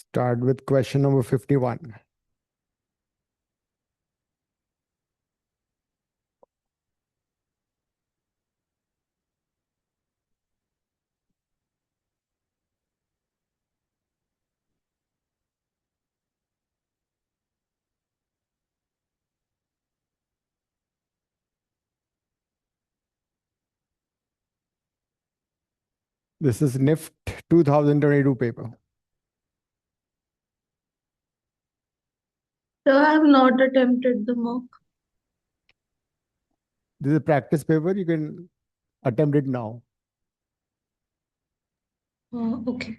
Start with question number 51. This is NIFT 2022 paper. So I have not attempted the mock. This is a practice paper. You can attempt it now. Okay.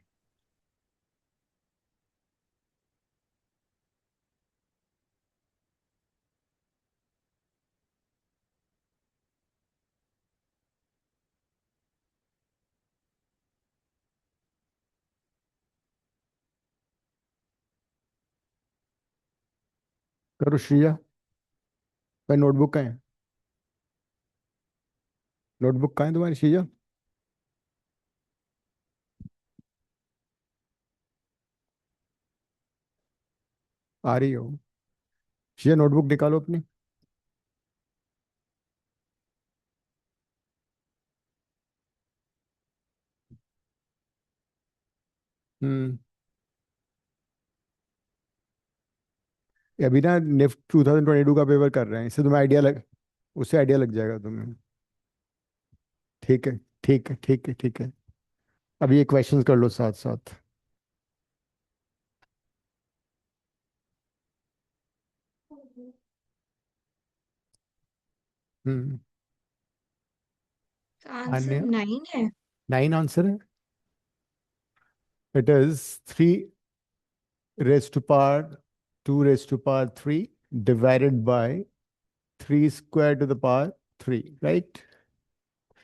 करो श्रिया। भाई notebook कहाँ है? Notebook कहाँ है तुम्हारी श्रिया? आ रही हो? Shriya notebook निकालो अपनी। हम्म। ये अभी ना निफ्ट 2022 का पेपर कर रहे हैं, इससे तुम्हें आइडिया लग उससे आइडिया लग जाएगा तुम्हें। ठीक है, ठीक है, ठीक है, ठीक है। अब ये क्वेश्चंस कर लो साथ साथ। हम्म। आंसर अन्य 9 है। 9 आंसर है। It is 3 raised to power 2 raised to power 3 divided by 3 square to the power 3, right.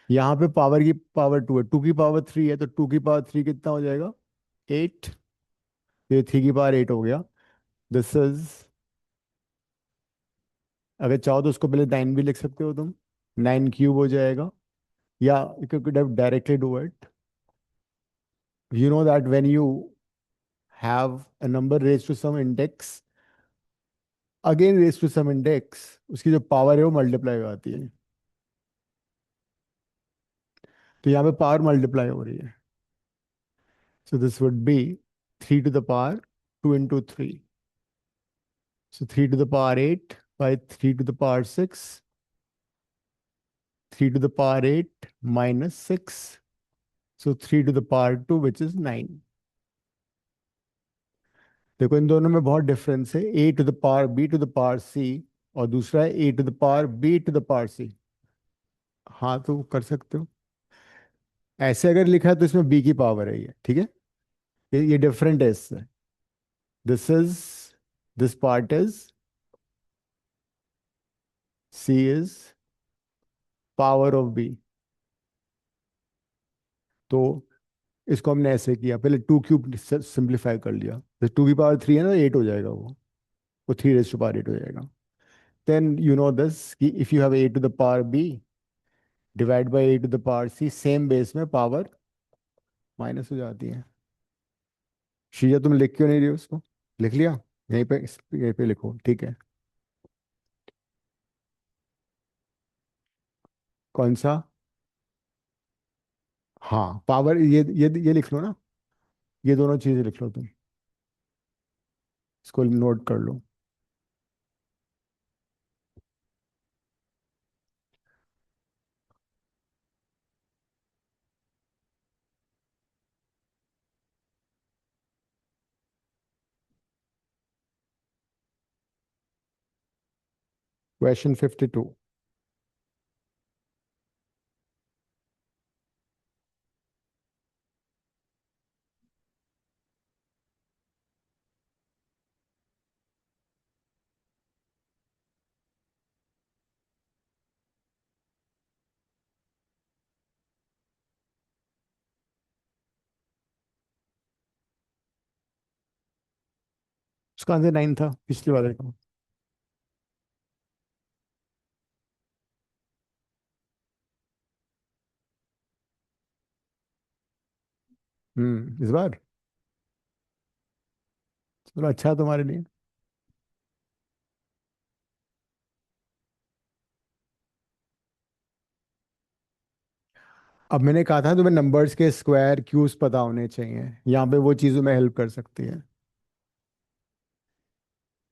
यहाँ पे पावर की पावर 2 है, 2 की पावर 3 है, तो 2 की पावर 3 कितना हो जाएगा? 8। ये 3 की पावर 8 हो गया। दिस इज, अगर चाहो तो उसको पहले 9 भी लिख सकते हो तुम। 9 क्यूब हो जाएगा, या you could have directly do it. You know that when you have a number raise to some index, again raise to some index, उसकी जो पावर है वो मल्टीप्लाई हो जाती है। तो यहाँ पे पावर मल्टीप्लाई हो रही है। So this would B 3 to the power 2 into 3. So 3 to the power 8 by 3 to the power 6. 3 to the power 8 minus 6. So 3 to the power 2, which is 9. देखो इन दोनों में बहुत डिफरेंस है। a to the power b to the power c, और दूसरा है a to the power b to the power c। हाँ, तो कर सकते हो। ऐसे अगर लिखा है तो इसमें b की पावर है, ये ठीक है। ये डिफरेंट है इससे। This is, this part is, c is power of b। तो इसको हमने ऐसे किया, पहले 2 क्यूब सिंप्लीफाई कर लिया, तो 2 की पावर 3 है ना, 8 हो जाएगा वो 3 रेज टू पावर 8 हो जाएगा। देन यू नो दिस कि if you have a to the power b divide by a to the power c, same base में पावर माइनस हो जाती है। शीजा तुम लिख क्यों नहीं रही हो उसको? लिख लिया? यहीं पे लिखो, ठीक है। कौन सा? हाँ, पावर ये लिख लो ना। ये दोनों चीजें लिख लो तुम, इसको नोट कर लो। क्वेश्चन 52। उसका आंसर 9 था पिछली बार का। इस बार चलो अच्छा है तुम्हारे लिए। अब मैंने कहा था तुम्हें नंबर्स के स्क्वायर क्यूब्स पता होने चाहिए, यहाँ पे वो चीज़ों में हेल्प कर सकती है।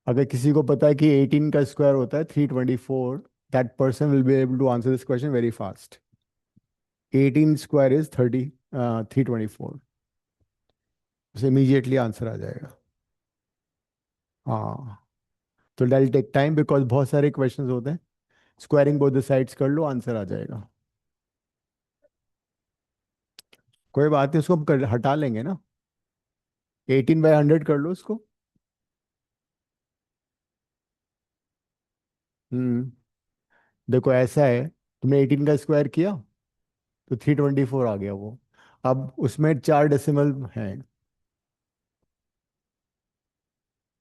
अगर किसी को पता है कि 18 का स्क्वायर होता है 324, that person will be able to answer this question very fast. 18 square is 324। उसे इमीजिएटली आंसर आ जाएगा। हाँ, तो दैट टेक टाइम बिकॉज बहुत सारे क्वेश्चंस होते हैं। स्क्वायरिंग बोथ द साइड्स कर लो, आंसर आ जाएगा। कोई बात नहीं, उसको हम हटा लेंगे ना। 18/100 कर लो उसको। हम्म। देखो ऐसा है, तुमने 18 का स्क्वायर किया तो 324 आ गया वो। अब उसमें 4 डेसिमल हैं।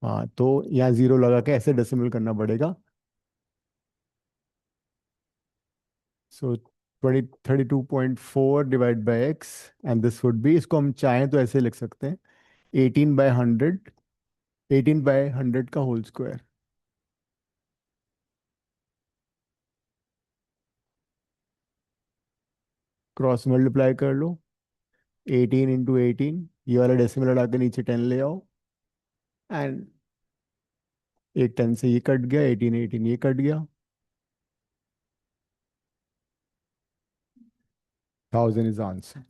हाँ, तो यहाँ जीरो लगा के ऐसे डेसिमल करना पड़ेगा। सो 32.4 divide by x, and this would B, इसको हम चाहें तो ऐसे लिख सकते हैं, 18/100, 18/100 का होल स्क्वायर। क्रॉस मल्टीप्लाई कर लो। 18 × 18, ये वाला डेसिमल हटा के नीचे 10 ले आओ, एंड एक 10 से ये कट गया, 18 ये कट गया, 1000 इज आंसर।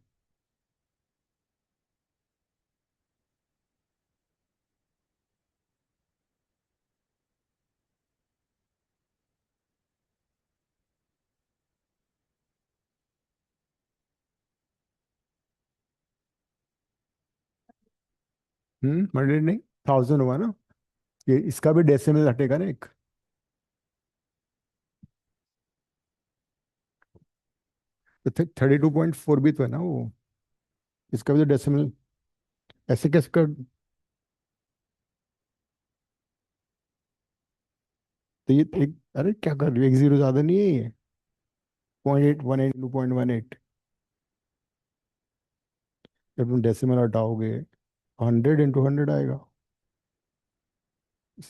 हंड्रेड नहीं, 1000 हुआ ना। ये इसका भी डेसिमल हटेगा ना एक। तो 32.4 भी तो है ना वो, इसका भी तो डेसिमल। ऐसे कैसे कर। तो ये एक, अरे क्या कर रही हो, एक जीरो ज्यादा नहीं है ये? 0.818 × 0.18। जब तुम डेसिमल हटाओगे 100 × 100 आएगा।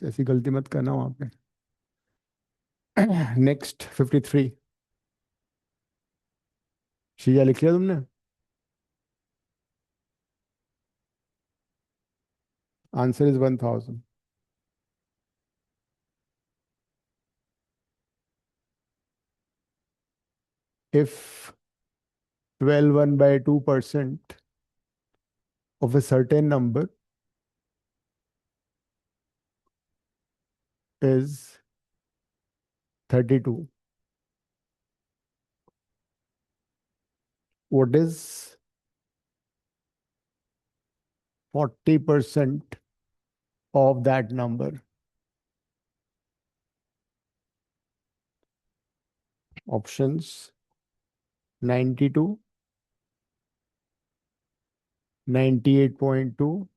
ऐसी गलती मत करना वहां पे। नेक्स्ट 53। शीजा लिख लिया तुमने? Answer is 1000। If 12 1/2% of a certain number is 32, what is 40% of that number? Options: 92, 98.2,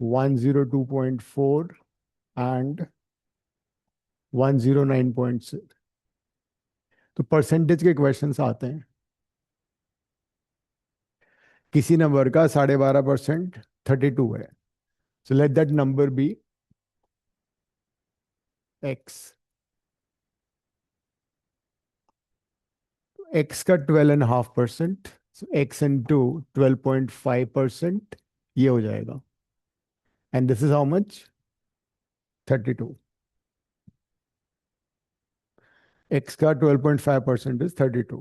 102.4 and 109.6। तो परसेंटेज के क्वेश्चंस आते हैं। किसी नंबर का 12.5% 32 है। So let that number be X. X का 12.5%, एक्स इंटू 12.5%, ये हो जाएगा। And this is how much? 32। X का 12.5% is 32।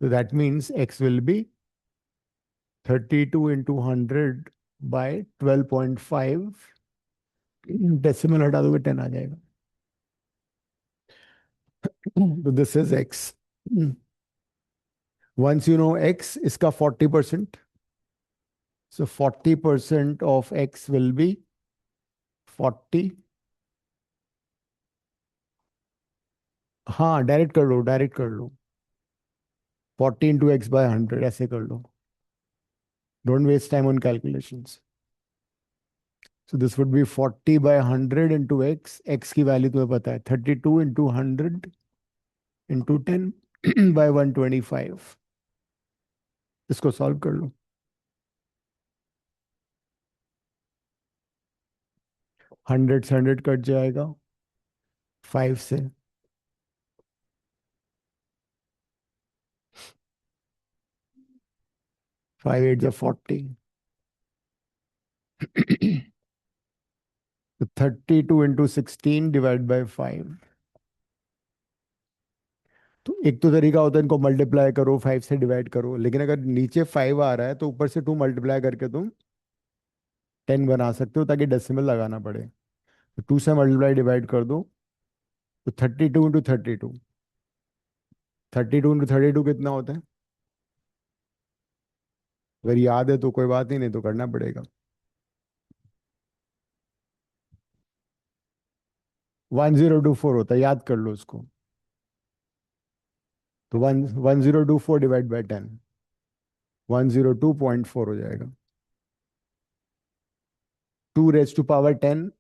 So that means x will be 32 into 100 by 12.5। Decimal हटा दोगे 10 आ जाएगा। तो this is x। Once you know x, इसका 40%, so 40% of x will be 40। हाँ, डायरेक्ट कर लो, डायरेक्ट कर लो। 40 × x/100 ऐसे कर लो। Don't waste time on calculations. So this would be 40/100 into x. X की वैल्यू तुम्हें पता है, 32 × 100 इंटू 10/125। इसको सॉल्व कर लो। 100 से 100 कट जाएगा 5 से। 5 8 जा 40। तो 32 इंटू 16 डिवाइड बाई 5। तो एक तो तरीका होता है इनको मल्टीप्लाई करो 5 से डिवाइड करो, लेकिन अगर नीचे 5 आ रहा है तो ऊपर से 2 मल्टीप्लाई करके तुम 10 बना सकते हो ताकि डेसिमल लगाना पड़े। तो 2 से मल्टीप्लाई डिवाइड कर दो। तो 32 इंटू 32। 32 इंटू 32 कितना होता है? अगर याद है तो कोई बात ही नहीं, तो करना पड़ेगा। 1024 होता है, याद कर लो उसको। तो 1024 डिवाइड बाई 10, 102.4 हो जाएगा। 2 रेज टू पावर 10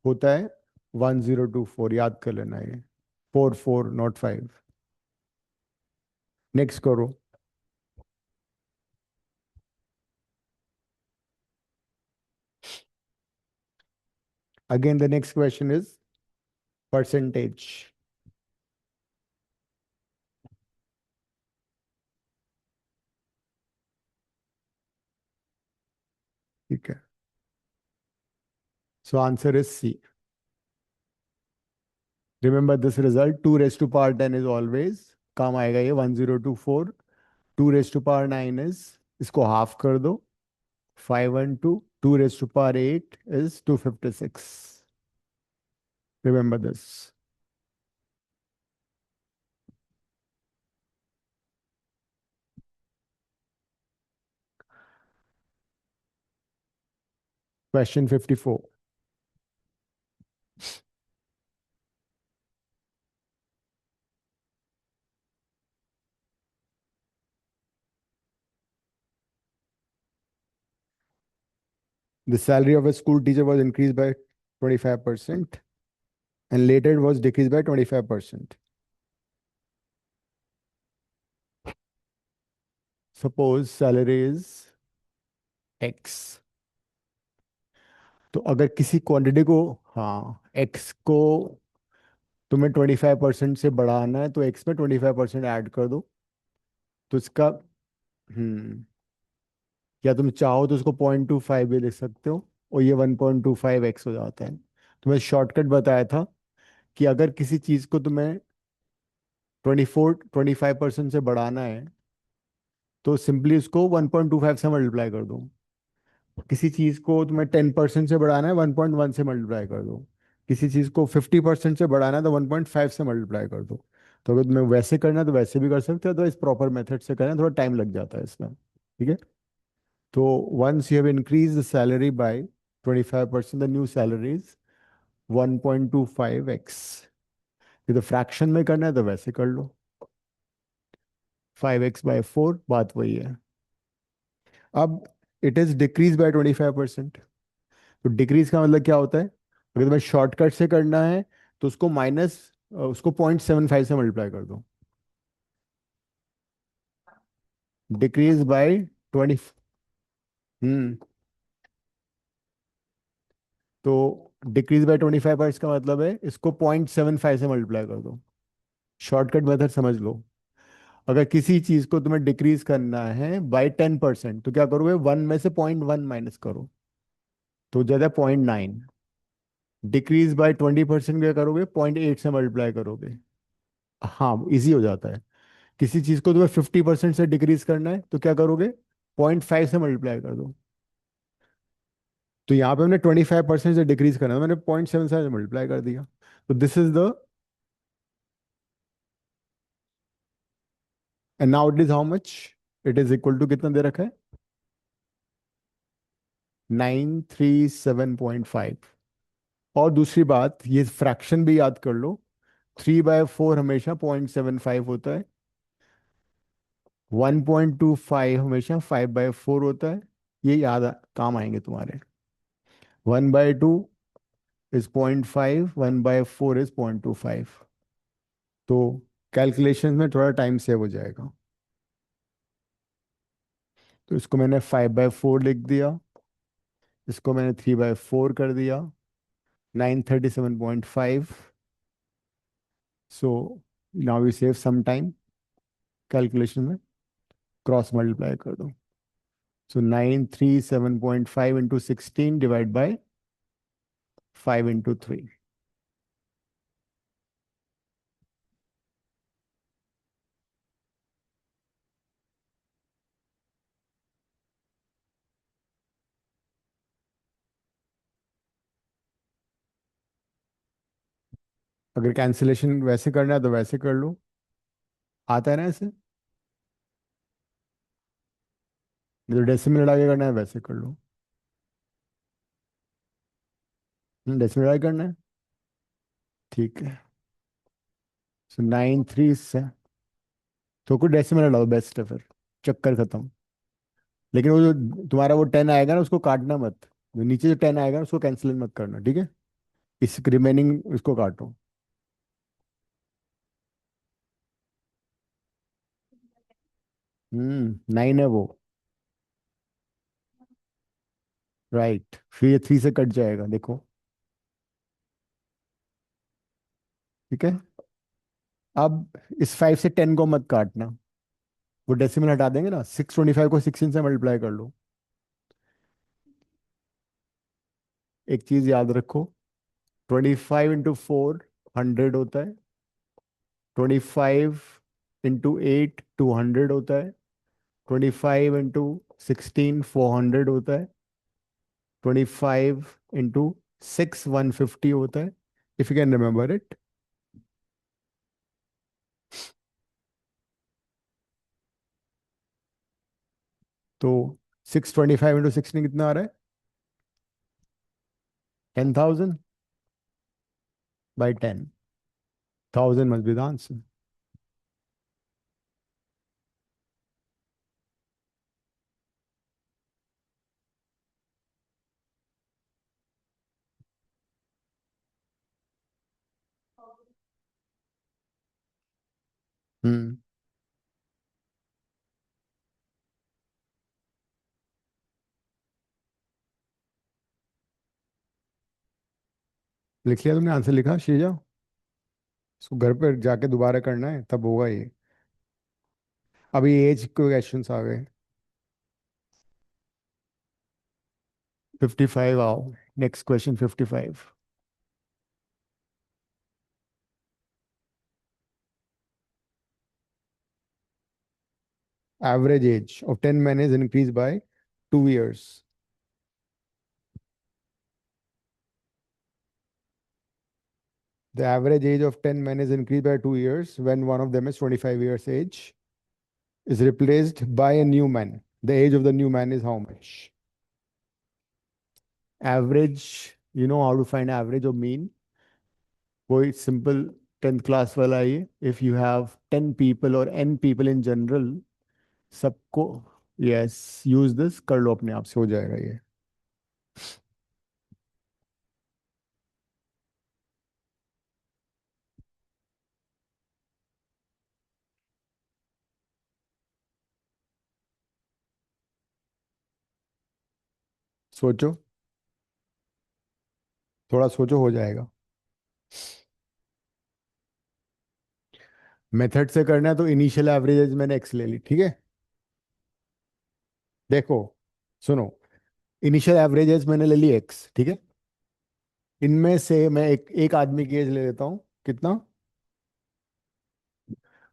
होता है 1024, याद कर लेना ये। 4 4 नॉट 5। नेक्स्ट करो। Again the next question is percentage. ठीक है, so answer is C. Remember this result, 2 raise to power 10 is always, काम आएगा ये 1024। 2 रेज टू पावर 9 इज, इसको हाफ कर दो, 512। 2 रेज टू पावर 8 इज 256। Remember this. Question 54। The salary of a school teacher was increased by 25% and later it was decreased by 25%. Suppose salary is X। तो अगर किसी क्वांटिटी को, हाँ, X को तुम्हें 25% से बढ़ाना है तो X में 25% ऐड कर दो। तो इसका, या तुम चाहो तो उसको 0.25 भी लिख सकते हो, और ये 1.25x हो जाता है। तुम्हें शॉर्टकट बताया था कि अगर किसी चीज़ को तुम्हें 25% से बढ़ाना है तो सिंपली उसको 1.25 से मल्टीप्लाई कर दो। किसी चीज़ को तुम्हें 10% से बढ़ाना है, 1.1 से मल्टीप्लाई कर दो। किसी चीज़ को 50% से बढ़ाना है तो 1.5 से मल्टीप्लाई कर दो। तो अगर तुम्हें वैसे करना है तो वैसे भी कर सकते हो, तो इस प्रॉपर मेथड से करना थोड़ा टाइम लग जाता है इसमें। ठीक है। तो once you have increase the salary by 25%, the new salary is 1.25x। ये तो फ्रैक्शन में करना है तो वैसे कर लो, 5x/4, बात वही है। अब इट इज डिक्रीज बाय 25%। तो डिक्रीज का मतलब क्या होता है? अगर तुम्हें शॉर्टकट से करना है तो उसको माइनस, उसको 0.75 से मल्टीप्लाई कर दो। Decrease by 20। हम्म। तो डिक्रीज बाय 25 का मतलब है इसको 0.75 से मल्टीप्लाई कर दो। शॉर्टकट मेथड समझ लो। अगर किसी चीज को तुम्हें डिक्रीज करना है बाय 10% तो क्या करोगे, 1 में से 0.1 माइनस करो, तो हो जाता है 0.9। डिक्रीज बाय 20% क्या करोगे, 0.8 से मल्टीप्लाई करोगे। हाँ, इजी हो जाता है। किसी चीज को तुम्हें 50% से डिक्रीज करना है तो क्या करोगे, 0.5 से मल्टीप्लाई कर दो। तो यहाँ पे हमने 25% से डिक्रीज करना है, मैंने 0.7 से मल्टीप्लाई कर दिया। तो this is the, and now it is how much, it is equal to कितना दे रखा है, 937.5। और दूसरी बात, ये फ्रैक्शन भी याद कर लो, 3/4 हमेशा 0.75 होता है, 1.25 हमेशा 5/4 होता है। ये काम आएंगे तुम्हारे। 1/2 इज 0.5, 1/4 इज 0.25। तो कैलकुलेशन में थोड़ा टाइम सेव हो जाएगा। तो इसको मैंने 5/4 लिख दिया, इसको मैंने 3/4 कर दिया। 937.5. So now you save some time calculation में, क्रॉस मल्टीप्लाई कर दो. So 937.5 into 16 divide by 5 into 3. अगर कैंसिलेशन वैसे करना है तो वैसे कर लो, आता है ना ऐसे. जो डेसिमल लड़ा के करना है वैसे कर लो. डेसिमल लड़ा के करना है, ठीक है. सो 9 3 से तो कुछ डेसिमल लड़ाओ, बेस्ट है फिर, चक्कर खत्म. लेकिन वो जो तुम्हारा वो 10 आएगा ना उसको काटना मत. जो नीचे जो 10 आएगा ना उसको कैंसिल मत करना, ठीक है. इस रिमेनिंग उसको काटो. 9 है वो. राइट, फिर ये 3 से कट जाएगा, देखो. ठीक है. अब इस 5 से 10 को मत काटना. वो डेसिमल हटा देंगे ना, 625 को 16 से मल्टीप्लाई कर लो. एक चीज याद रखो, 25 इंटू 4 100 होता है. 25 इंटू 8 200 होता है. 25 इंटू 16 400 होता है. 25 इंटू 6 150 होता है. If you can remember it. तो 625 इंटू 16 कितना आ रहा है? 10,000 by 10. 1000 must be the answer. Hmm. लिख लिया तुमने, आंसर लिखा शीजा? इसको घर पर जाके दोबारा करना है, तब होगा ये. अभी एज के क्वेश्चंस आ गए. 55 आओ. Next question 55. Average age of 10 men is increased by 2 years. The average age of 10 men is increased by 2 years when one of them is 25 years age, is replaced by a new man. The age of the new man is how much? Average, you know how to find average or mean? कोई simple 10th class वाला ये. If you have 10 people or n people in general, सबको, yes, use this, कर लो अपने आप से, हो जाएगा ये. सोचो, थोड़ा सोचो, हो जाएगा. मेथड से करना है तो इनिशियल एवरेजेस मैंने एक्स ले ली, ठीक है. देखो, सुनो, इनिशियल एवरेजेस मैंने ले ली एक्स, ठीक है. इनमें से मैं एक एक आदमी की एज ले लेता हूँ, कितना?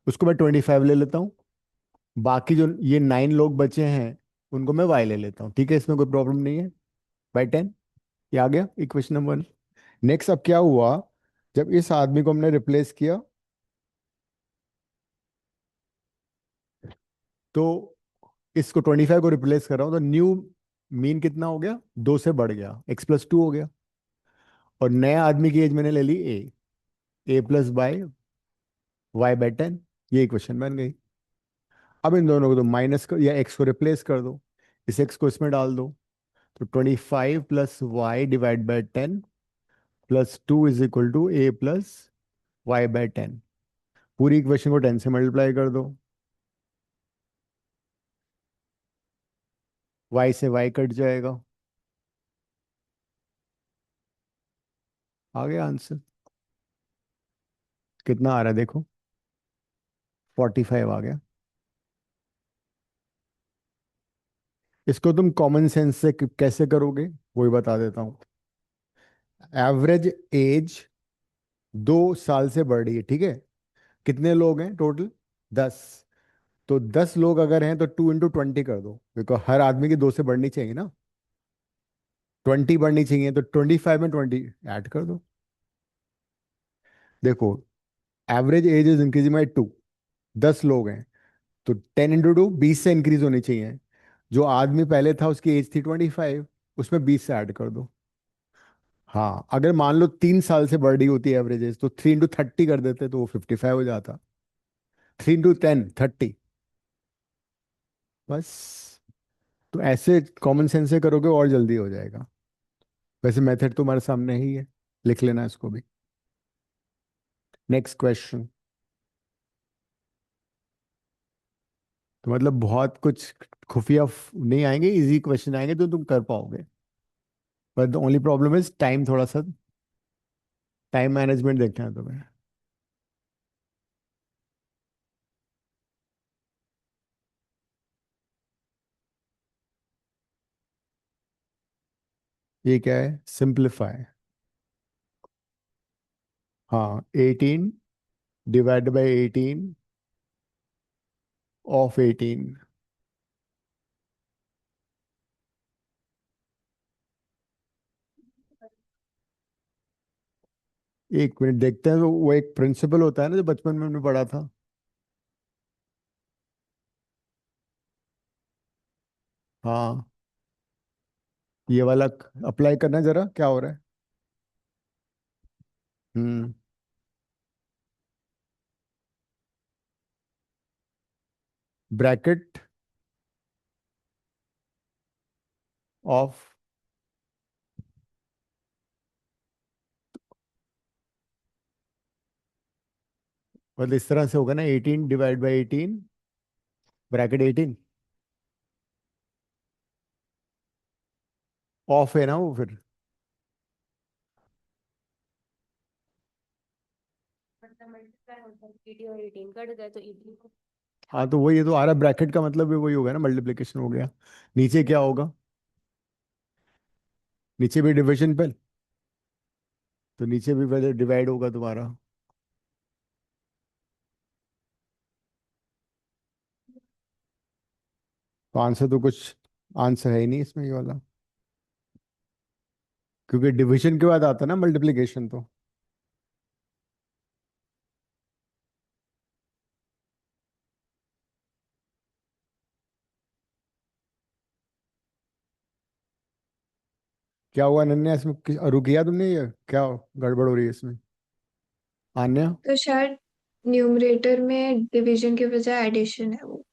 उसको मैं 25 ले लेता हूँ. बाकी जो ये 9 लोग बचे हैं उनको मैं वाई ले लेता हूँ, ठीक है. इसमें कोई प्रॉब्लम नहीं है. बाई 10. ये आ गया इक्वेशन नंबर 1. नेक्स्ट, अब क्या हुआ, जब इस आदमी को हमने रिप्लेस किया तो इसको 25 को रिप्लेस कर रहा हूँ तो न्यू मीन कितना हो गया? 2 से बढ़ गया, x+2 हो गया. और नया आदमी की एज मैंने ले ली ए प्लस बाय y/10. ये इक्वेशन बन गई. अब इन दोनों को तो माइनस कर या एक्स को रिप्लेस कर दो. इस एक्स को इसमें डाल दो. तो 25 + y/10 + 2 is equal to a+y/10. पूरी इक्वेशन को 10 से मल्टीप्लाई कर दो. y से y कट जाएगा. आ गया आंसर। कितना आ रहा है देखो, 45 आ गया। इसको तुम कॉमन सेंस से कैसे करोगे, वही बता देता हूँ। एवरेज एज 2 साल से बढ़ रही है, ठीक है। कितने लोग हैं टोटल? 10। तो 10 लोग अगर हैं तो 2 × 20 कर दो, बिकॉज हर आदमी की 2 से बढ़नी चाहिए ना। 20 बढ़नी चाहिए, तो 25 में 20 ऐड कर दो। देखो, average age is increasing by 2। 10 लोग हैं, तो 10 × 2 20 से इंक्रीज होनी चाहिए। जो आदमी पहले था उसकी एज थी 25, उसमें 20 से ऐड कर दो। हाँ, अगर मान लो 3 साल से बढ़ रही होती है एवरेज एज, तो 3 × 30 कर देते तो वो 55 हो जाता। 3 × 10 30। बस। तो ऐसे कॉमन सेंस से करोगे और जल्दी हो जाएगा। वैसे मेथड तुम्हारे सामने ही है, लिख लेना इसको भी। Next question. तो मतलब बहुत कुछ खुफिया नहीं आएंगे, इजी क्वेश्चन आएंगे तो तुम कर पाओगे। But the only problem is time, थोड़ा सा टाइम मैनेजमेंट देखना है तुम्हें। ये क्या है? सिंप्लीफाई। हाँ, 18 ÷ 18 ऑफ 18। 1 मिनट देखते हैं, तो वो एक प्रिंसिपल होता है ना जो बचपन में हमने पढ़ा था। हाँ, ये वाला अप्लाई करना जरा, क्या हो रहा है। हम्म। ब्रैकेट ऑफ, मतलब इस तरह से होगा ना, 18 ÷ 18 ब्रैकेट 18 ऑफ है ना वो फिर। मतलब मल्टीप्लाई होता है, 80 और 18 कट गए तो 80 को। हाँ, तो वही, ये तो आ रहा ब्रैकेट का मतलब भी वही होगा ना, मल्टीप्लिकेशन हो गया। नीचे क्या होगा? नीचे भी डिवीजन पे, तो नीचे भी पहले डिवाइड होगा तुम्हारा। तो आंसर तो कुछ, आंसर है ही नहीं इसमें ये वाला, क्योंकि डिवीजन के बाद आता है ना मल्टीप्लिकेशन तो। क्या हुआ अनन्या इसमें, रुक गया तुमने, ये क्या गड़बड़ हो रही है इसमें? आन्या, तो शायद न्यूमरेटर में डिवीजन के बजाय एडिशन है वो।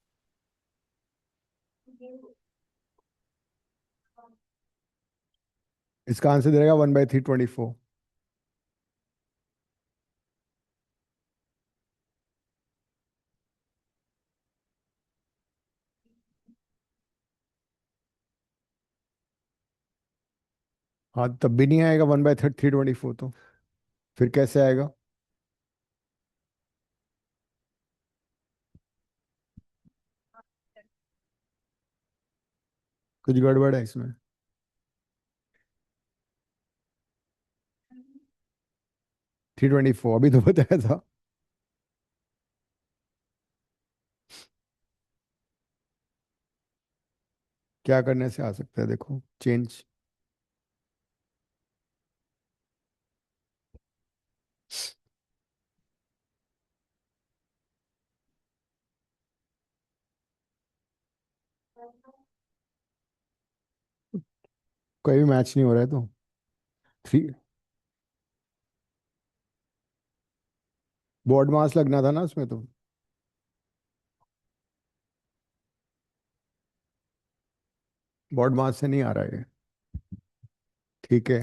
इसका आंसर दे देगा 1/324। हाँ, तब भी नहीं आएगा 1/324 तो फिर कैसे आएगा? कुछ गड़बड़ है इसमें। 324 अभी तो बताया था। क्या करने से आ सकता है देखो, चेंज। कोई भी मैच नहीं हो रहा है तो। थ्री, बोर्ड मास लगना था ना उसमें तो। बोर्ड मास से नहीं आ रहा है ये। ठीक है,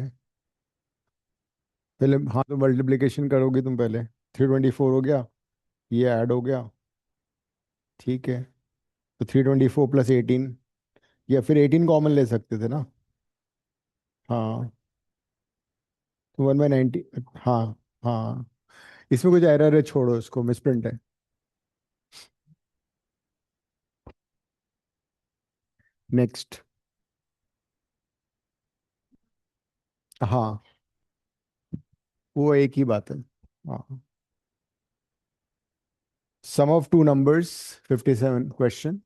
पहले हाँ, तो मल्टीप्लिकेशन करोगे तुम पहले। 324 हो गया, ये ऐड हो गया। ठीक है, तो 324 + 18, या फिर 18 कॉमन ले सकते थे ना। हाँ, तो 1/90। हाँ हाँ, इसमें कुछ एरर है, छोड़ो इसको, मिसप्रिंट है। नेक्स्ट। हाँ, वो एक ही बात है। हाँ। Sum of two numbers, 57 question.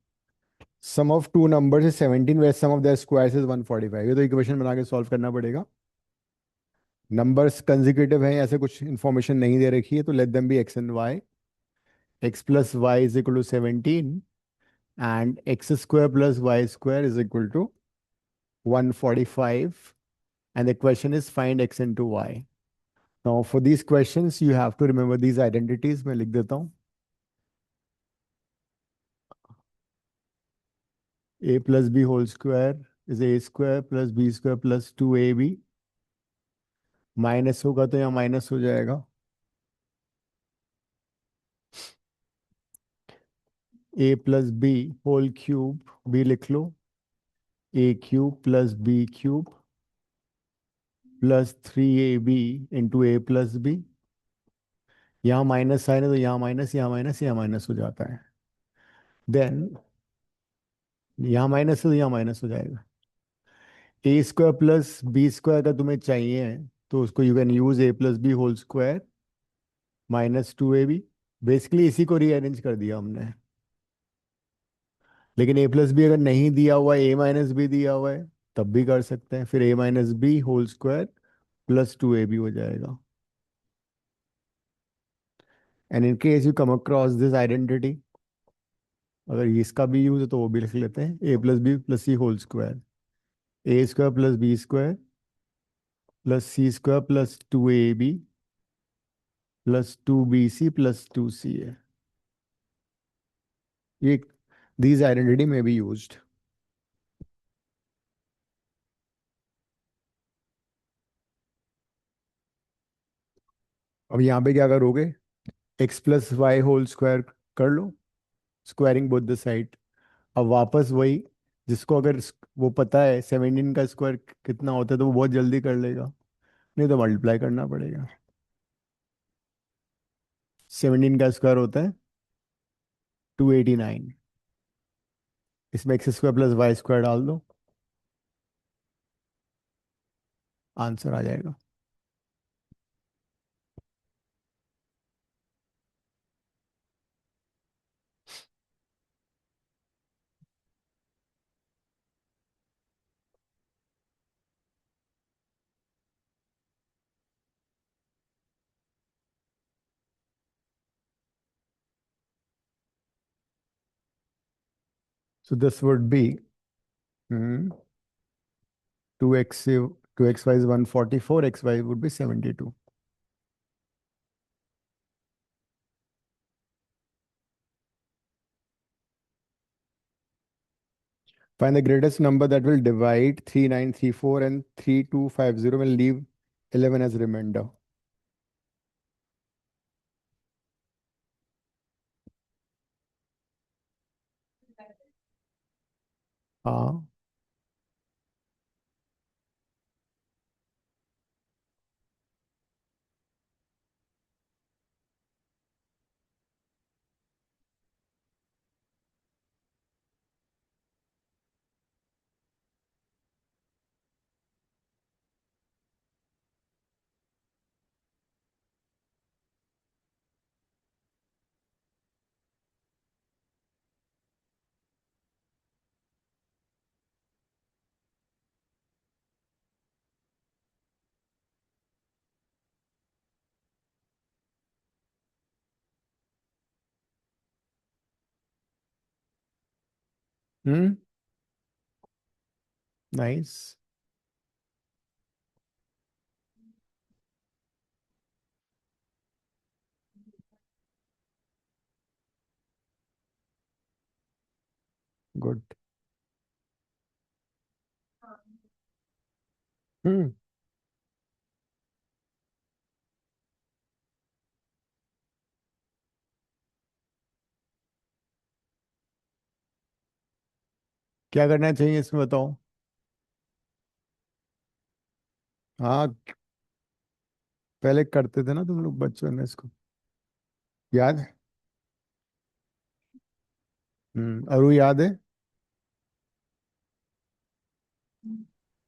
Sum of two numbers is 17 where sum of their squares is 145। ये तो इक्वेशन बना के सॉल्व करना पड़ेगा। नंबर्स कंसेक्यूटिव हैं, ऐसे कुछ इंफॉर्मेशन नहीं दे रखी है, तो let them be X and Y. X plus Y is equal to 17 and x square plus y square is equal to 145, and the question is find x into y. Now for these questions you have to remember these identities. मैं लिख देता हूँ। a plus b whole square is a square plus b square plus 2ab। Minus होगा तो यहाँ minus हो जाएगा। a plus b whole cube, b लिख लो, a cube plus b cube plus 3ab into a plus b। यहाँ minus sign है तो यहाँ माइनस, यहाँ माइनस, यहाँ माइनस हो जाता है। देन यहाँ माइनस है तो यहाँ माइनस हो जाएगा। A square plus B square का तुम्हें चाहिए, तो उसको you can use a plus B whole square minus 2ab। Basically इसी को रीअरेंज कर दिया हमने। लेकिन a प्लस बी अगर नहीं दिया हुआ है, a माइनस बी दिया हुआ है, तब भी कर सकते हैं। फिर a minus b whole square plus 2ab हो जाएगा। And in case you come across this identity, अगर ये इसका भी यूज है तो वो भी लिख लेते हैं, a plus b plus c whole square, a square plus B square plus c square plus 2ab plus 2bc plus 2ca। ये these identity may be used। अब यहाँ पे क्या करोगे, x plus y whole square कर लो, squaring both the side. अब वापस वही, जिसको अगर वो पता है 17 का स्क्वायर कितना होता है तो वो बहुत जल्दी कर लेगा, नहीं तो मल्टीप्लाई करना पड़ेगा। 17 का स्क्वायर होता है 289। इसमें x square plus y square डाल दो, आंसर आ जाएगा। So this would be 2x, 2xy is 144, xy would be 72। Find the greatest number that will divide 3934 and 3250 will leave 11 as remainder। हाँ, हम्म, नाइस, गुड। हम्म, क्या करना चाहिए इसमें बताओ। हाँ, पहले करते थे ना तुम लोग बच्चों में इसको, याद है? और वो याद है?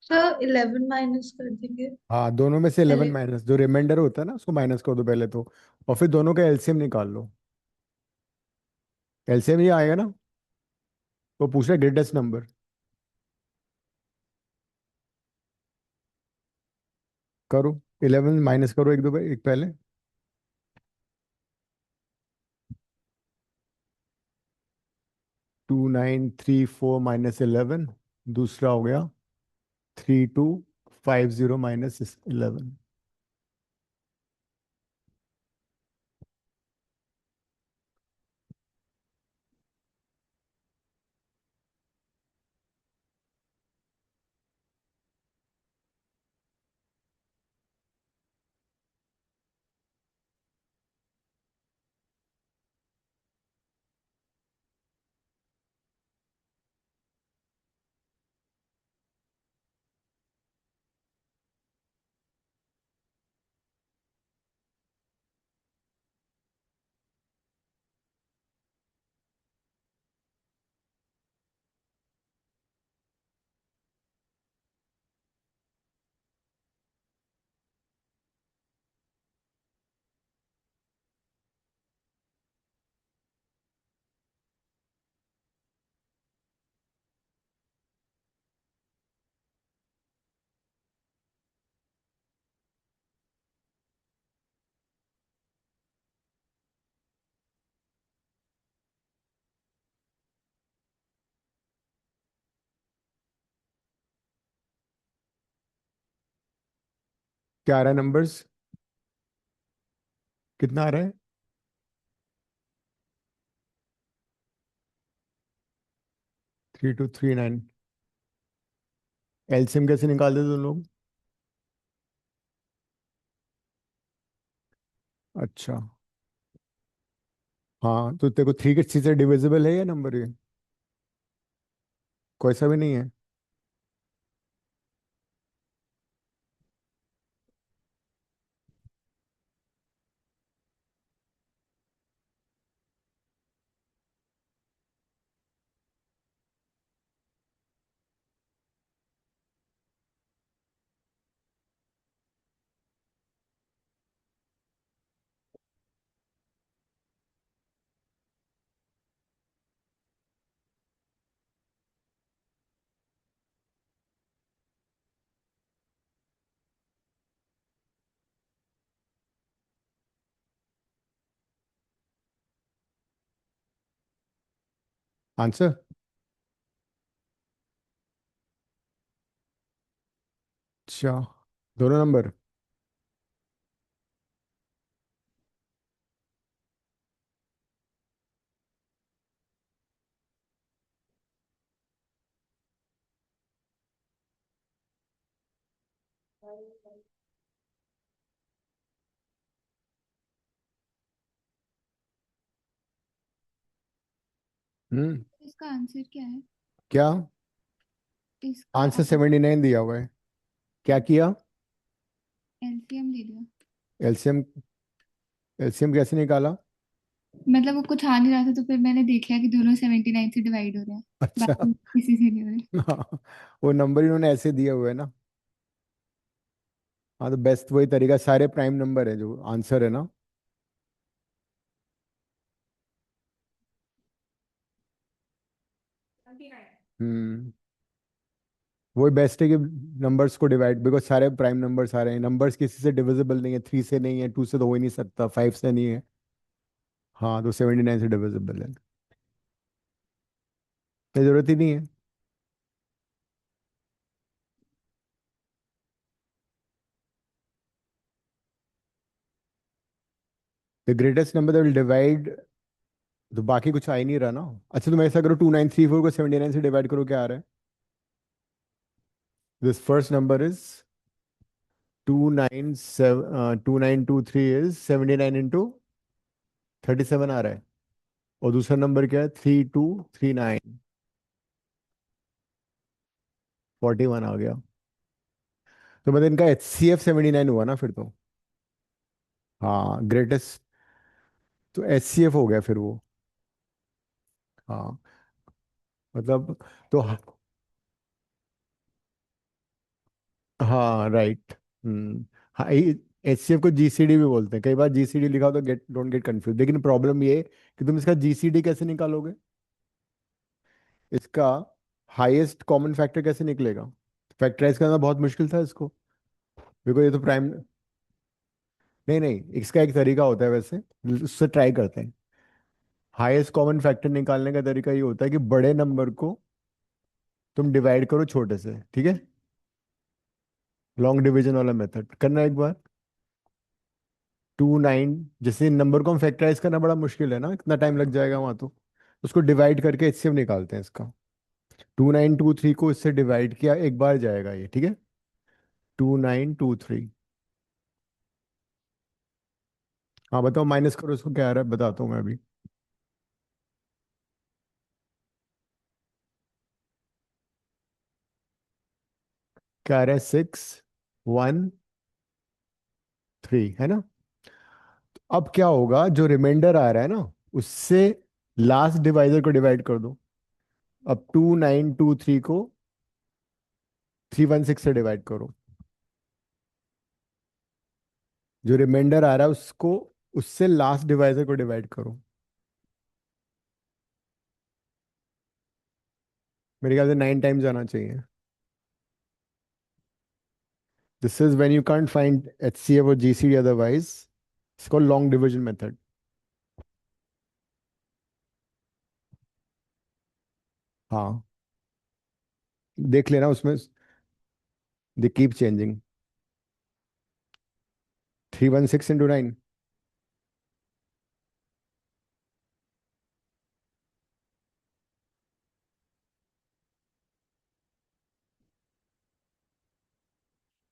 सर 11 माइनस कर देंगे हाँ, दोनों में से 11 पहले। माइनस, जो रिमाइंडर होता है ना उसको माइनस कर दो पहले तो, और फिर दोनों का एलसीएम निकाल लो। एलसीएम ये आएगा ना, वो पूछ रहा है ग्रेटेस्ट नंबर। करो, 11 माइनस करो एक दो एक पहले। 2934 माइनस 11, दूसरा हो गया 3250 माइनस 11। क्या आ रहा है नंबर्स? कितना आ रहा है? 3239। एलसीएम कैसे निकालते तुम लोग? अच्छा, हाँ तो तेरे को 3 के 6 से डिविजिबल है या नंबर ये? कोई सा भी नहीं है? आंसर? अच्छा, दोनों नंबर? हम्म। इसका आंसर क्या है? क्या? इसका आंसर 79 दिया हुआ है। क्या किया? एलसीएम ले लिया। एलसीएम? एलसीएम कैसे निकाला? मतलब वो कुछ आ नहीं रहा था तो फिर मैंने देख लिया कि दोनों 79 से डिवाइड हो रहे हैं। अच्छा। बाकी किसी से नहीं हो रहे। हाँ, वो नंबर इन्होंने ऐसे दिए हुए हैं ना। हाँ तो बेस्ट वही तरीका, सारे प्राइम नंबर है जो आंसर है ना। हम्म। वही बेस्ट है कि नंबर्स को डिवाइड, बिकॉज सारे प्राइम नंबर्स आ रहे हैं, नंबर्स किसी से डिविजिबल नहीं है, 3 से नहीं है, 2 से तो हो ही नहीं सकता, 5 से नहीं है। हाँ तो 79 से डिविजिबल है, तो जरूरत ही नहीं है। The greatest number that will divide, तो बाकी कुछ आ ही नहीं रहा ना। अच्छा तुम ऐसा करो, 2934 को 79 से डिवाइड करो, क्या आ रहा है? This first number is 2923 is 79 into 37 आ रहा है। और दूसरा नंबर क्या है? 3239, 41 आ गया। तो मतलब इनका HCF 79 हुआ ना फिर तो। हाँ ग्रेटेस्ट, तो HCF हो गया फिर वो। हाँ मतलब, तो हाँ राइट। हम्म। हाँ, HCF को GCD भी बोलते हैं, कई बार GCD लिखा हो तो गेट डोंट गेट कंफ्यूज, लेकिन प्रॉब्लम ये है कि तुम इसका GCD कैसे निकालोगे, इसका हाईएस्ट कॉमन फैक्टर कैसे निकलेगा। फैक्टराइज करना बहुत मुश्किल था इसको, बिकॉज ये तो प्राइम, नहीं नहीं, इसका एक तरीका होता है वैसे, उससे ट्राई करते हैं। हाईएस्ट कॉमन फैक्टर निकालने का तरीका ये होता है कि बड़े नंबर को तुम डिवाइड करो छोटे से, ठीक है। लॉन्ग डिवीजन वाला मेथड करना एक बार। 2 9, जैसे नंबर को हम फैक्टराइज करना बड़ा मुश्किल है ना, इतना टाइम लग जाएगा वहां तो, उसको डिवाइड करके इससे हम निकालते हैं इसका। 2923 को इससे डिवाइड किया एक बार जाएगा ये, ठीक है। 2923। हाँ बताओ, माइनस करो इसको, क्या आ रहा है बताता हूँ मैं अभी। क्या आ रहा है, 613, है ना। अब क्या होगा, जो रिमाइंडर आ रहा है ना, उससे लास्ट डिवाइजर को डिवाइड कर दो। अब 2923 को 316 से डिवाइड करो, जो रिमाइंडर आ रहा है उसको, उससे लास्ट डिवाइजर को डिवाइड करो। मेरे ख्याल से 9 टाइम्स आना चाहिए। This is when you can't find HCF और GCD otherwise, it's called long division method. हाँ देख लेना उसमें, दे कीप चेंजिंग। 316 × 9।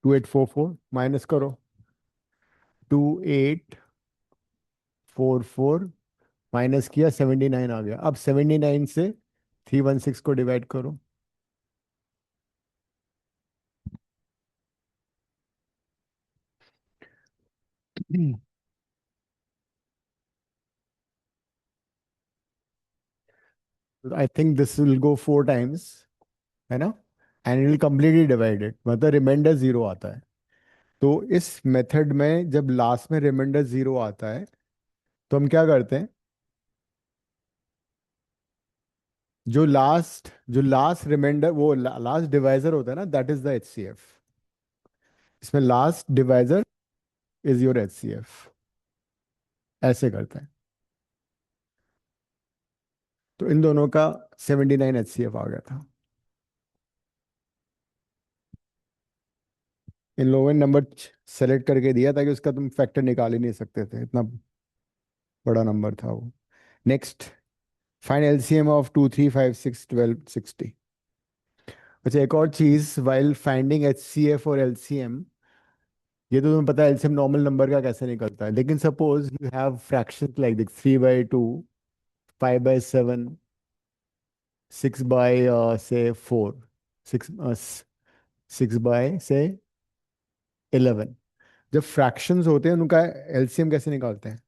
2844 माइनस करो। 2844 माइनस किया, 79 आ गया। अब 79 से 316 को डिवाइड करो। I think this will go 4 times, है ना। And it will completely divided, मतलब रिमाइंडर जीरो आता है। तो इस मेथड में जब लास्ट में रिमाइंडर जीरो आता है, तो हम क्या करते हैं, जो लास्ट रिमाइंडर, वो लास्ट डिवाइजर होता है ना, दैट इज द HCF। इसमें last divisor is your HCF, ऐसे करते हैं। तो इन दोनों का 79 HCF आ गया था। इन लोगों ने नंबर सेलेक्ट करके दिया ताकि उसका तुम फैक्टर निकाल ही नहीं सकते थे, इतना बड़ा नंबर था वो। Next, find LCM of 2 3 5 6 12 60। अच्छा एक और चीज, वाइल फाइंडिंग HCF और LCM, ये तो तुम्हें पता है LCM नॉर्मल नंबर का कैसे निकलता है, लेकिन suppose you have fraction like this, 3/2, 5/7, 6 से 4, 6 से 11। जब फ्रैक्शंस होते हैं उनका LCM कैसे निकालते हैं।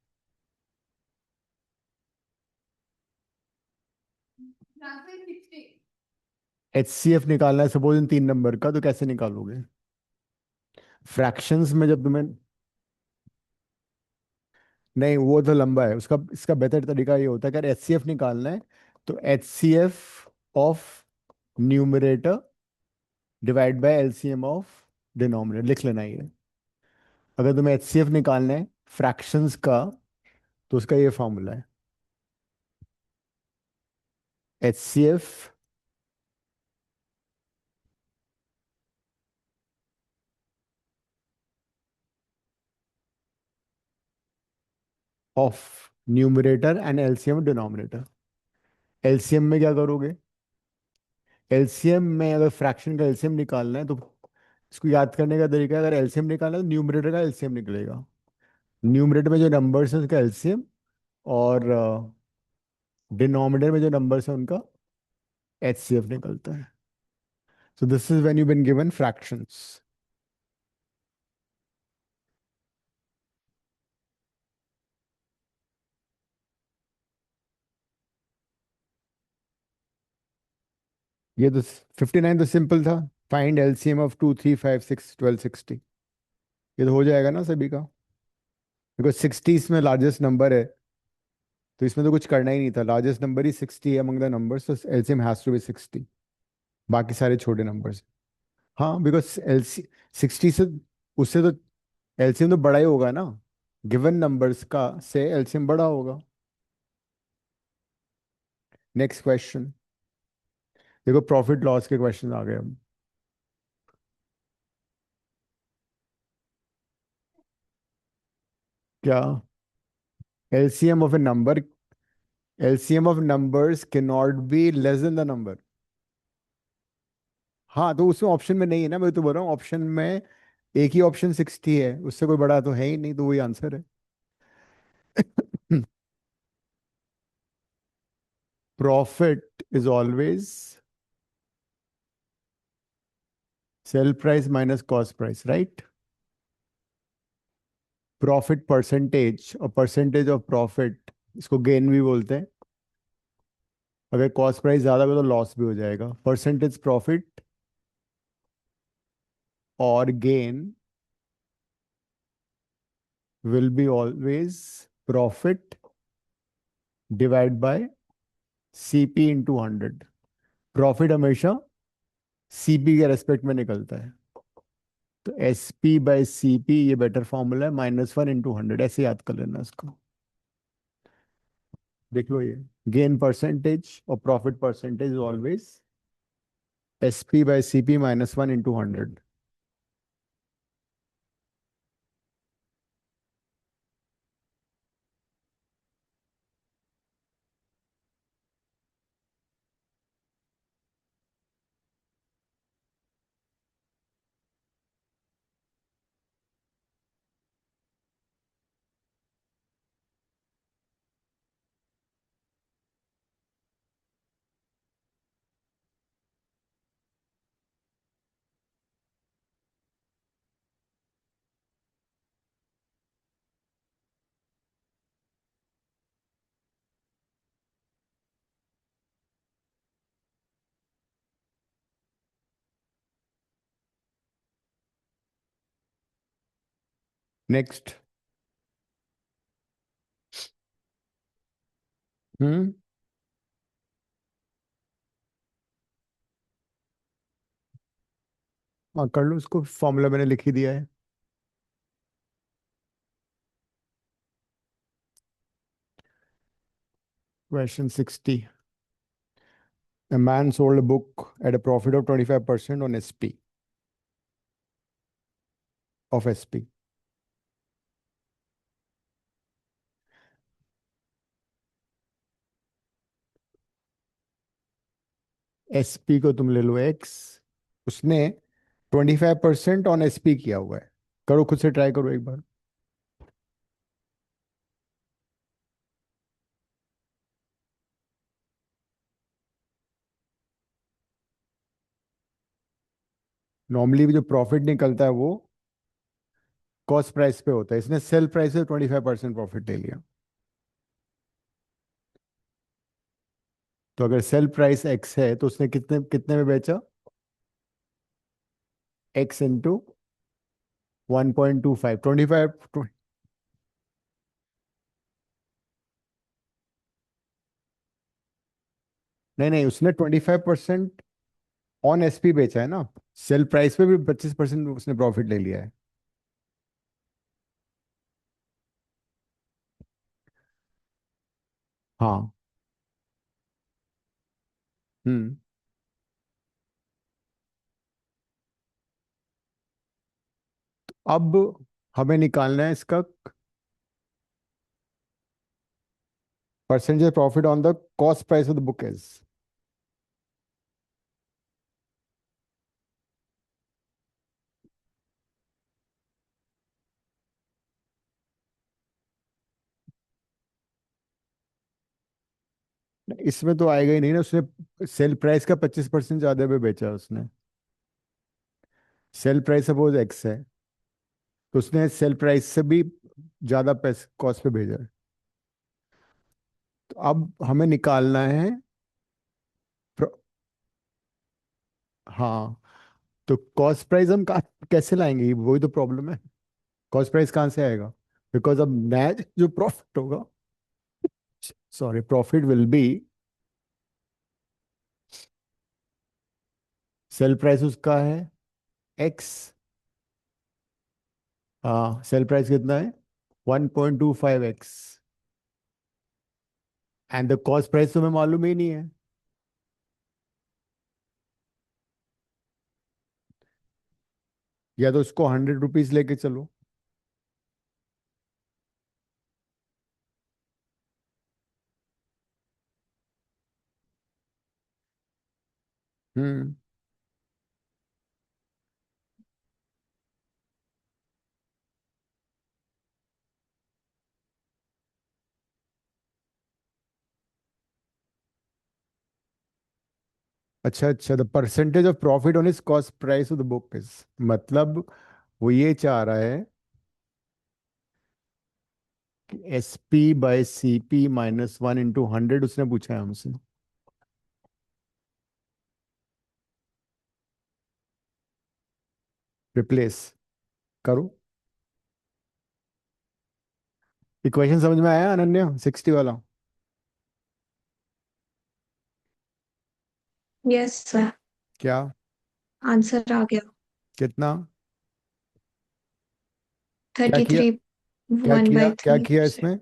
HCF निकालना है सपोज इन 3 नंबर का, तो कैसे निकालोगे। फ्रैक्शंस में जब तुम्हें, नहीं वो तो लंबा है उसका, इसका बेहतर तरीका ये होता है कि अगर HCF निकालना है, तो HCF of numerator divide by LCM of denominator, लिख लेना ये। अगर तुम्हें HCF निकालना है फ्रैक्शंस का, तो उसका ये फॉर्मूला है, HCF of numerator and LCM denominator. LCM में क्या करोगे, LCM में अगर फ्रैक्शन का LCM निकालना है, तो इसको याद करने का तरीका है, अगर LCM निकालना है तो न्यूमरेटर का LCM निकलेगा। न्यूमरेटर में जो नंबर्स हैं उसका LCM, और डिनोमिनेटर में जो नंबर्स हैं उनका HCF निकलता है। So this is when you been given fractions. ये तो 59 तो सिंपल था। Find LCM of 2 3 5 6 12 60। ये तो हो जाएगा ना सभी का, बिकॉज 60 इसमें लार्जेस्ट नंबर है, तो इसमें तो कुछ करना ही नहीं था। लार्जेस्ट नंबर ही 60 है अमंग द नंबर्स, तो एलसीएम हैज टू बी 60। बाकी सारे छोटे नंबर्स। हाँ, बिकॉज एलसी 60 से, उससे तो एलसीएम तो बड़ा ही होगा ना, गिवन नंबर्स का से एलसीएम बड़ा होगा। Next question. देखो प्रॉफिट लॉस के क्वेश्चन आ गए अब। क्या? LCM of A number, LCM of numbers can not be less than the number. हाँ, तो उसमें ऑप्शन में नहीं है ना, मैं तो बोल रहा हूँ ऑप्शन में एक ही ऑप्शन 60 है, उससे कोई बड़ा तो है ही नहीं, तो वही आंसर है। Profit is always sale price minus cost price, right? Profit percentage, और परसेंटेज ऑफ प्रॉफिट इसको गेन भी बोलते हैं। अगर कॉस्ट प्राइस ज्यादा हो तो लॉस भी हो जाएगा। परसेंटेज प्रॉफिट और gain will be always profit divide by CP into 100। Profit हमेशा सीपी के रेस्पेक्ट में निकलता है, तो S P by C P ये बेटर फॉर्मूला है, -1 × 100, ऐसे याद कर लेना इसको। देख लो ये, गेन परसेंटेज और profit percentage always S P by C P -1 × 100। Next. Hmm. हाँ कर लो, उसको फॉर्मूला मैंने लिख ही दिया है। Question 60। A man sold a book at a profit of 25% on SP of SP. SP को तुम ले लो X, उसने 25% ऑन SP किया हुआ है। करो, खुद से ट्राई करो एक बार। नॉर्मली जो प्रॉफिट निकलता है वो कॉस्ट प्राइस पे होता है, इसने सेल प्राइस से 25% प्रॉफिट ले लिया। तो अगर सेल प्राइस X है तो उसने कितने कितने में बेचा? X into 1.25, 25। नहीं नहीं, उसने 25% ऑन SP बेचा है ना, सेल प्राइस पे भी 25% उसने प्रॉफिट ले लिया है। हाँ। हम्म। अब हमें निकालना है इसका percentage profit on the cost price of the book is. इसमें तो आएगा ही नहीं ना, उसने सेल प्राइस का 25% ज्यादा पे बेचा है उसने। सेल प्राइस सपोज X है, तो उसने सेल प्राइस से भी ज्यादा पैसे कॉस्ट पे भेजा है। तो अब हमें निकालना है हाँ, तो कॉस्ट प्राइस हम कैसे लाएंगे, वही तो प्रॉब्लम है। कॉस्ट प्राइस कहाँ से आएगा? बिकॉज अब नेट जो प्रॉफिट होगा, sorry, profit will be, sale price उसका है एक्स, हाँ सेल प्राइस कितना है 1.25x, and the cost price तो हमें मालूम ही नहीं है। या तो उसको 100 रुपीज लेके चलो। हम्म। अच्छा अच्छा, the percentage of profit on is cost price of the book is, मतलब वो ये चाह रहा है कि SP/CP -1 × 100 उसने पूछा है हमसे। रिप्लेस करो। इक्वेशन समझ में आया अनन्या, 60 वाला? यस सर, क्या? आंसर आ गया। कितना? क्या थर्टी किया? थ्री क्या वन किया? बाई क्या थ्री किया परसेंट इसमें?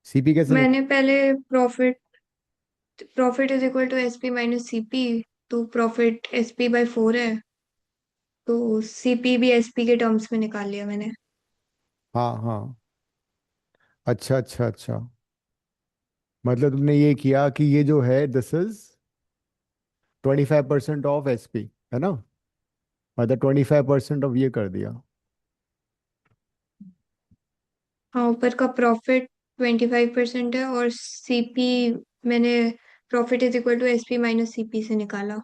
सीपी कैसे मैंने पहले profit is equal to SP minus CP, तो प्रॉफिट एसपी बाय 4 है, तो सीपी भी एसपी के टर्म्स में निकाल लिया मैंने। हाँ हाँ, अच्छा अच्छा अच्छा, मतलब तुमने ये किया कि ये जो है दिस इज 25% ऑफ एसपी, है ना? मतलब 25% ऑफ ये कर दिया। हाँ, ऊपर का प्रॉफिट 25% है और सीपी मैंने profit is equal to SP minus CP से निकाला।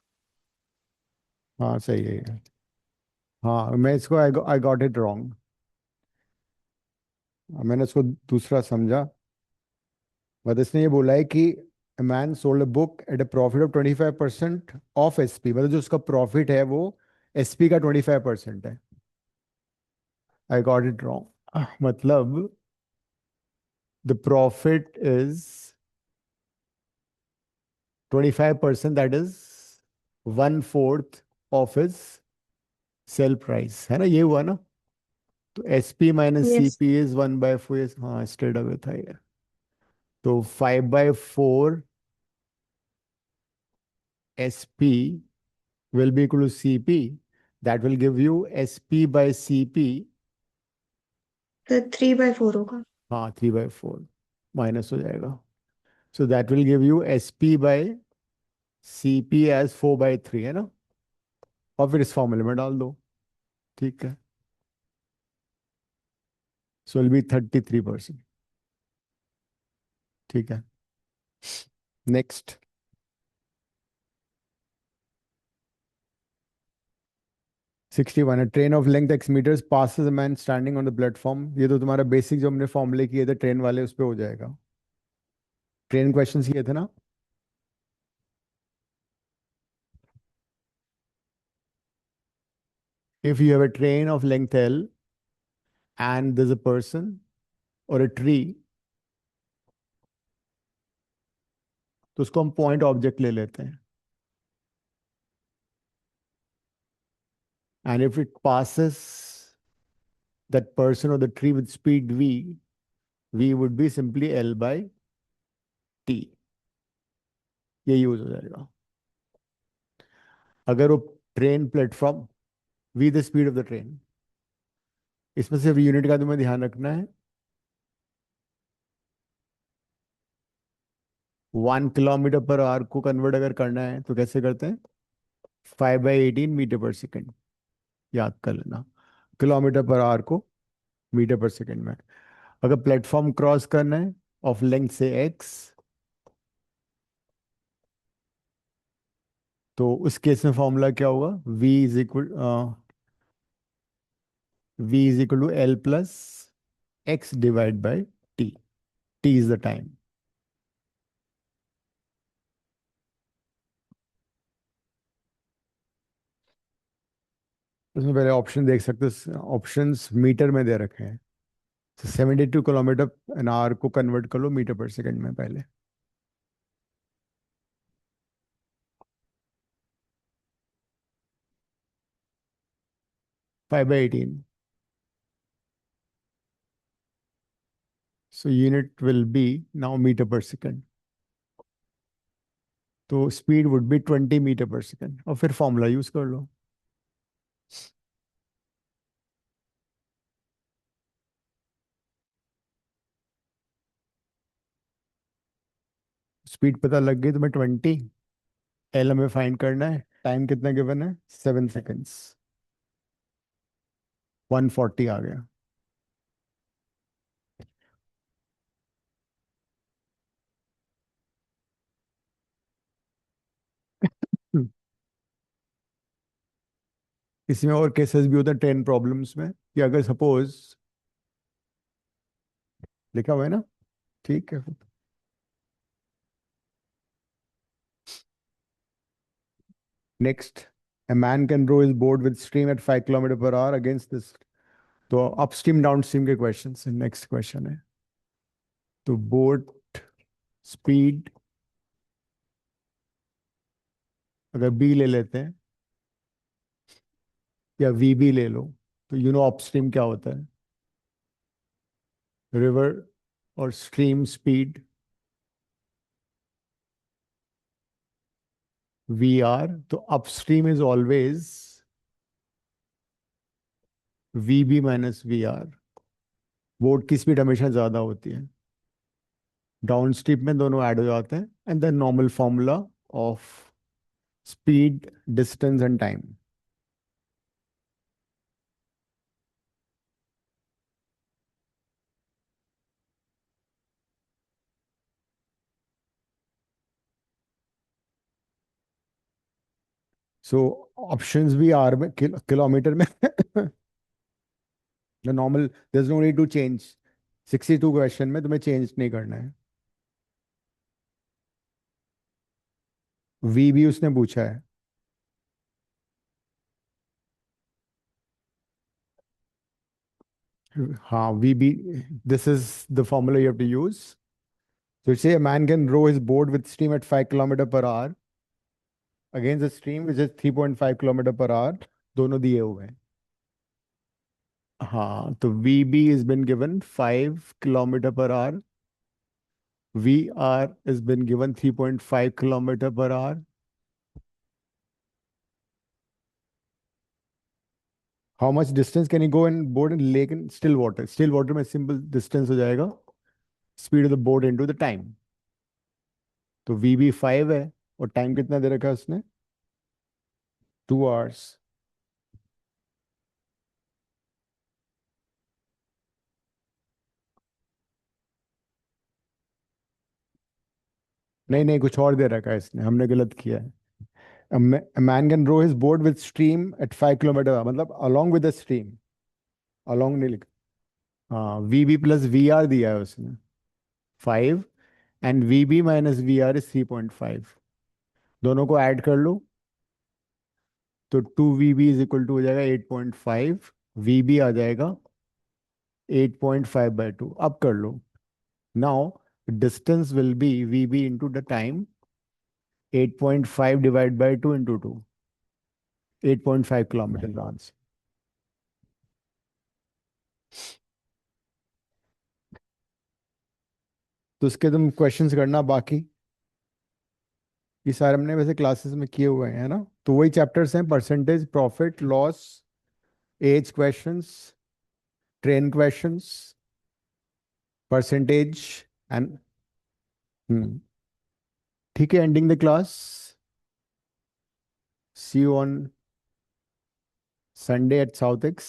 हाँ सही है ये। हाँ मैं इसको आई गॉट इट रॉन्ग, मैंने इसको दूसरा समझा। मतलब इसने ये बोला है कि man sold a book at a profit of 25% of SP, मतलब जो उसका प्रॉफिट है वो एसपी का 25% है। आई गॉट इट रॉन्ग, मतलब the profit is 25%, that is 1/4 of is sale price, है ना? ये हुआ ना? तो SP minus yes. CP is 1/4, हाँ स्ट्रेट अवे था ये। तो 5/4 SP will be equal to CP. That will give you SP/CP, तो 3/4 होगा। हाँ 3/4 माइनस हो जाएगा। So that will give you SP/CP as 4/3, है ना? और फिर इस फॉर्मूले में डाल दो, ठीक है? So will be 33%, ठीक है? Next. 61, a train of length x meters passes a man standing on the platform। ये तो तुम्हारा बेसिक जो हमने फॉर्मूले किए थे ट्रेन वाले उस पे हो जाएगा। ट्रेन क्वेश्चंस किए थे ना? If you have a train of length L and there's a person or a tree, तो उसको हम पॉइंट ऑब्जेक्ट ले लेते हैं। And if it passes that person or the tree with speed v would be simply L/T, ये use हो जाएगा। अगर वो train platform, v the speed of the train, इसमें सिर्फ यूनिट का तुम्हें ध्यान रखना है। 1 किलोमीटर पर आवर को कन्वर्ट अगर करना है तो कैसे करते हैं? 5/18 मीटर पर सेकेंड, याद कर लेना, किलोमीटर पर आवर को मीटर पर सेकेंड में। अगर प्लेटफॉर्म क्रॉस करना है ऑफ लेंथ से x, तो उस केस में फॉर्मूला क्या होगा? v is equal to L+x/t। t is the time. उसमें पहले ऑप्शन देख सकते हो, ऑप्शंस मीटर में दे रखे हैं। 72 किलोमीटर एन आवर को कन्वर्ट कर लो मीटर पर सेकंड में पहले। Five by 18, so unit will be now metre per second. तो speed would be 20 metre per second, और फिर फॉर्मूला यूज कर लो। स्पीड पता लग गई तुम्हें 20, एल हमें फाइंड करना है, टाइम कितना गिवन है 7 सेकेंड्स, 140 आ गया। हम्म, इसमें और केसेस भी होते हैं ट्रेन प्रॉब्लम्स में, कि अगर सपोज लिखा हुआ है ना, ठीक है। Next, a man can row his boat with stream at 5 kilometre per our against this. तो अपस्ट्रीम डाउनस्ट्रीम के क्वेश्चन से नेक्स्ट क्वेश्चन है। तो बोट स्पीड अगर बी ले लेते हैं या वी बी ले लो, तो यू नो अपस्ट्रीम क्या होता है, रिवर और स्ट्रीम स्पीड वी आर। तो upstream is always v b minus v r. Boat की स्पीड हमेशा ज्यादा होती है, डाउन स्ट्रीम में दोनों ऐड हो जाते हैं, and the normal formula of speed distance and time. So options भी आर में, किलोमीटर में the normal, there is no need to change. 62 question में तुम्हें चेंज नहीं करना है। वी भी उसने पूछा है। हाँ v b, this is the formula you have to use. So say a man can row his boat with stream at 5 kilometre per hour against the stream which is 3.5 kilometre per hour, दोनों दिए हुए हैं। हाँ, तो v b is been given 5 kilometre per hour, v r is been given 3.5 kilometre per hour. How much distance can you go in boat in lake in still water, still water में simple distance हो जाएगा speed of the boat into the time. तो v B 5 है, और time कितना दे रखा है उसने, 2 आवर्स। नहीं नहीं, कुछ और दे रखा है इसने, हमने गलत किया है। A man can row his boat with stream at 5 kilometre, मतलब along with the stream, along नहीं लिखा। हाँ, v b plus v r दिया है उसने 5, and v b minus v r is 3.5। दोनों को ऐड कर लो, तो 2 v b is equal to हो जाएगा 8.5, वी बी आ जाएगा 8.5/2। अब कर लो। Now distance will be V B into the time, 8.5 divide by 2 into 2, 8.5 kilometre का आंसर। तो उसके तुम क्वेश्चंस करना बाकी, ये सारे हमने वैसे क्लासेस में किए हुए हैं ना। तो वही चैप्टर्स हैं, percentage, profit loss, age questions, train questions, percentage and. ठीक है, ending the class, see you on Sunday at South x.